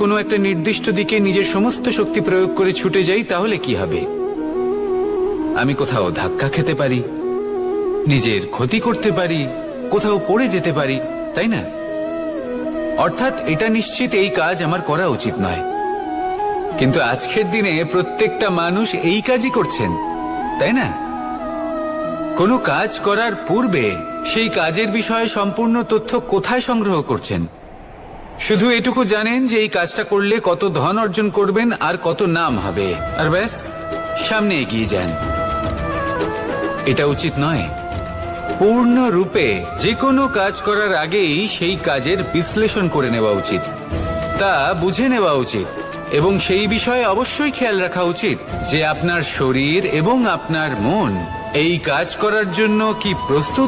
কোনো একটা নির্দিষ্ট দিকে নিজের সমস্ত শক্তি প্রয়োগ করে ছুটে যাই, তাহলে কি হবে? আমি কোথাও ধাক্কা খেতে পারি, নিজের ক্ষতি করতে পারি, কোথাও পড়ে যেতে পারি, তাই না? অর্থাৎ এটা নিশ্চিত এই কাজ আমার করা উচিত নয়। কিন্তু আজকের দিনে প্রত্যেকটা মানুষ এই কাজই করছেন, তাই না? কোনো কাজ করার পূর্বে সেই কাজের বিষয়ে সম্পূর্ণ তথ্য কোথায় সংগ্রহ করছেন? শুধু এটুকু জানেন যে এই কাজটা করলে কত ধন অর্জন করবেন আর কত নাম হবে, আর ব্যাস সামনে এগিয়ে যান। এটা উচিত নয়। পূর্ণরূপে যে কোনো কাজ করার আগেই সেই কাজের বিশ্লেষণ করে নেওয়া উচিত, তা বুঝে নেওয়া উচিত, এবং সেই বিষয়ে অবশ্যই খেয়াল রাখা উচিত যে আপনার শরীর এবং আপনার মন এই কাজ করার জন্য কি প্রস্তুত